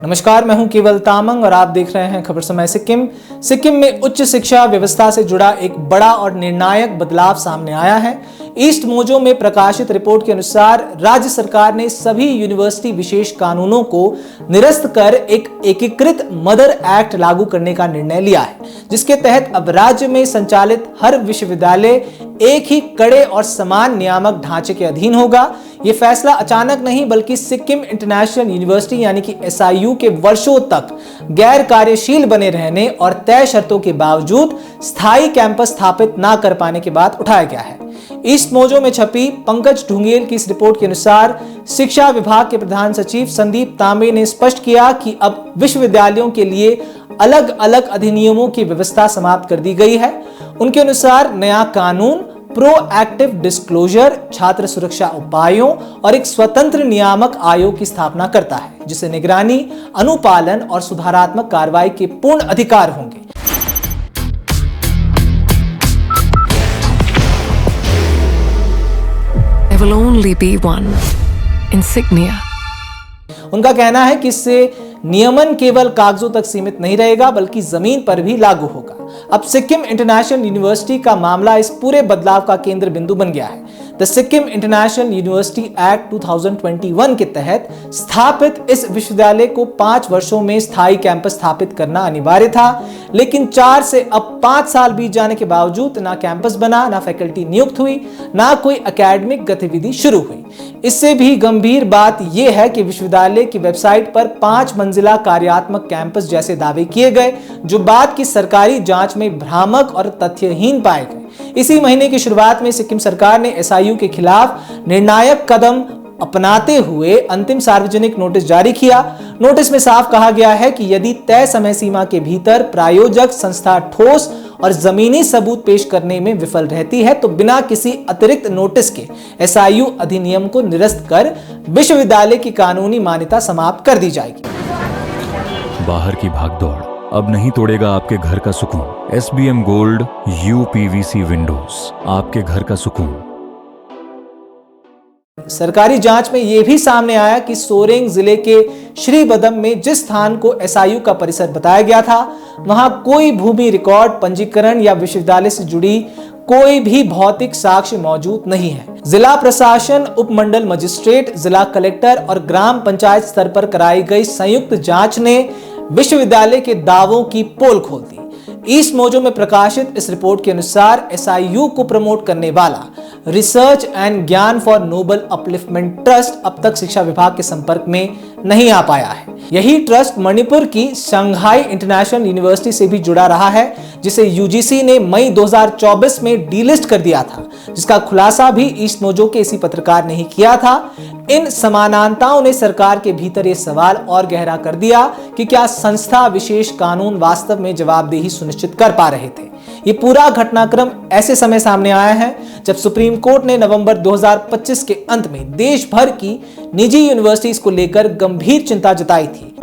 नमस्कार, मैं हूं केवल तामंग और आप देख रहे हैं खबर समय सिक्किम। सिक्किम में उच्च शिक्षा व्यवस्था से जुड़ा एक बड़ा और निर्णायक बदलाव सामने आया है। ईस्ट मोजो में प्रकाशित रिपोर्ट के अनुसार राज्य सरकार ने सभी यूनिवर्सिटी विशेष कानूनों को निरस्त कर एक एकीकृत मदर एक्ट लागू करने का निर्णय लिया है, जिसके तहत अब राज्य में संचालित हर विश्वविद्यालय एक ही कड़े और समान नियामक ढांचे के अधीन होगा। यह फैसला अचानक नहीं बल्कि सिक्किम इंटरनेशनल यूनिवर्सिटी यानी कि SIU के वर्षों तक गैर कार्यशील बने रहने और तय शर्तों के बावजूद स्थायी कैंपस स्थापित न कर पाने के बाद उठाया गया है। ईस्ट मोजो में छपी पंकज ढुंगेल की इस रिपोर्ट के अनुसार शिक्षा विभाग के प्रधान सचिव संदीप तांबे ने स्पष्ट किया कि अब विश्वविद्यालयों के लिए अलग अलग अधिनियमों की व्यवस्था समाप्त कर दी गई है। उनके अनुसार नया कानून प्रोएक्टिव डिस्क्लोजर, छात्र सुरक्षा उपायों और एक स्वतंत्र नियामक आयोग की स्थापना करता है, जिसे निगरानी, अनुपालन और सुधारात्मक कार्रवाई के पूर्ण अधिकार होंगे। There will only be one insignia. उनका कहना है कि इससे नियमन केवल कागजों तक सीमित नहीं रहेगा बल्कि जमीन पर भी लागू होगा। अब सिक्किम इंटरनेशनल यूनिवर्सिटी का मामला इस पूरे बदलाव का केंद्र बिंदु बन गया है। The Sikkim international university act 2021 के तहत स्थापित इस विश्वविद्यालय को 5 वर्षों में स्थायी कैंपस स्थापित करना अनिवार्य था, लेकिन 4 से अब 5 साल बीत जाने के बावजूद ना कैंपस बना, ना फैकल्टी नियुक्त हुई, ना कोई एकेडमिक गतिविधि शुरू हुई। इससे भी गंभीर बात यह है कि विश्वविद्यालय की वेबसाइट पर 5 मंजिला कार्यात्मक कैंपस जैसे दावे किए गए, जो बाद की सरकारी जांच में भ्रामक और तथ्यहीन पाए गए। इसी महीने की शुरुआत में सिक्किम सरकार ने SIU के खिलाफ निर्णायक कदम अपनाते हुए अंतिम सार्वजनिक नोटिस जारी किया। नोटिस में साफ कहा गया है कि यदि तय समय सीमा के भीतर प्रायोजक संस्था ठोस और जमीनी सबूत पेश करने में विफल रहती है तो बिना किसी अतिरिक्त नोटिस के SIU अधिनियम को निरस्त कर विश्वविद्यालय की कानूनी मान्यता समाप्त कर दी जाएगी। बाहर की भागदौड़ अब नहीं तोड़ेगा आपके घर का सुकून। SBM गोल्ड UPVC विंडोज, आपके घर का सुकून। सरकारी जांच में यह भी सामने आया कि सोरेंग जिले के श्रीबदम में जिस स्थान को SIU का परिसर बताया गया था, वहां कोई भूमि रिकॉर्ड, पंजीकरण या विश्वविद्यालय से जुड़ी कोई भी भौतिक साक्ष्य मौजूद नहीं है। जिला प्रशासन, उपमंडल मजिस्ट्रेट, जिला कलेक्टर और ग्राम पंचायत स्तर पर कराई गई संयुक्त जांच ने विश्वविद्यालय के दावों की पोल खोल दी। ईस्ट मोजो में प्रकाशित इस रिपोर्ट के अनुसार SIU को प्रमोट करने वाला रिसर्च एंड ज्ञान फॉर नोबल अपलिफ्टमेंट ट्रस्ट अब तक शिक्षा विभाग के संपर्क में नहीं आ पाया है। यही ट्रस्ट मणिपुर की शंघाई इंटरनेशनल यूनिवर्सिटी से भी जुड़ा रहा है, जिसे UGC ने मई 2024 में डीलिस्ट कर दिया था, जिसका खुलासा भी ईस्ट मोजो के इसी पत्रकार ने ही किया था। इन समानांताओं ने सरकार के भीतर यह सवाल और गहरा कर दिया कि क्या संस्था विशेष कानून वास्तव में जवाबदेही सुनिश्चित कर पा रहे थे। ये पूरा घटनाक्रम ऐसे समय सामने आया है जब सुप्रीम कोर्ट ने नवंबर 2025 के अंत में देश भर की निजी यूनिवर्सिटीज को लेकर गंभीर चिंता जताई थी।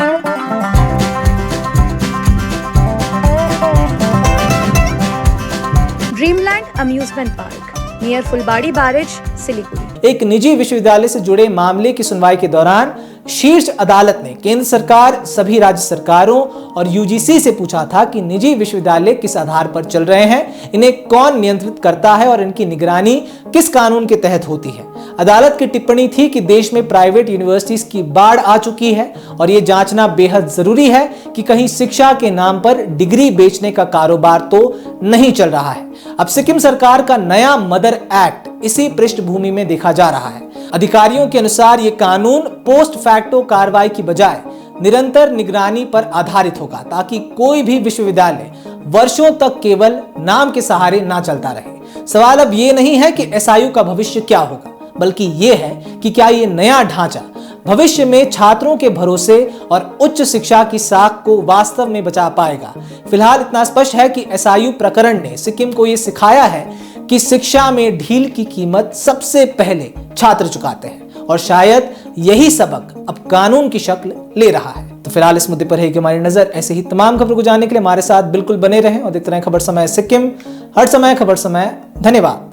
ड्रीमलैंड अम्यूजमेंट पार्क नियर फुलबाड़ी बैरेज, सिलीगुड़ी। एक निजी विश्वविद्यालय से जुड़े मामले की सुनवाई के दौरान शीर्ष अदालत ने केंद्र सरकार, सभी राज्य सरकारों और UGC से पूछा था कि निजी विश्वविद्यालय किस आधार पर चल रहे हैं, इन्हें कौन नियंत्रित करता है और इनकी निगरानी किस कानून के तहत होती है। अदालत की टिप्पणी थी कि देश में प्राइवेट यूनिवर्सिटीज की बाढ़ आ चुकी है और यह जांचना बेहद जरूरी है कि कहीं शिक्षा के नाम पर डिग्री बेचने का कारोबार तो नहीं चल रहा है। अब सिक्किम सरकार का नया मदर एक्ट इसी पृष्ठभूमि में देखा जा रहा है। अधिकारियों के अनुसार यह कानून पोस्ट फैक्टो कार्रवाई की बजाय निरंतर निगरानी पर आधारित होगा, ताकि कोई भी विश्वविद्यालय वर्षों तक केवल नाम के सहारे ना चलता रहे। सवाल अब यह नहीं है कि SIU का भविष्य क्या होगा, बल्कि यह है कि क्या यह नया ढांचा भविष्य में छात्रों के भरोसे और उच्च शिक्षा की साख को वास्तव में बचा पाएगा। फिलहाल इतना स्पष्ट है कि SIU प्रकरण ने सिक्किम को यह सिखाया है कि शिक्षा में ढील की कीमत सबसे पहले छात्र चुकाते हैं, और शायद यही सबक अब कानून की शक्ल ले रहा है। तो फिलहाल इस मुद्दे पर है कि हमारी नजर। ऐसे ही तमाम खबरों को जानने के लिए हमारे साथ बिल्कुल बने रहें और देखते रहें खबर समय सिक्किम। हर समय खबर समय। धन्यवाद।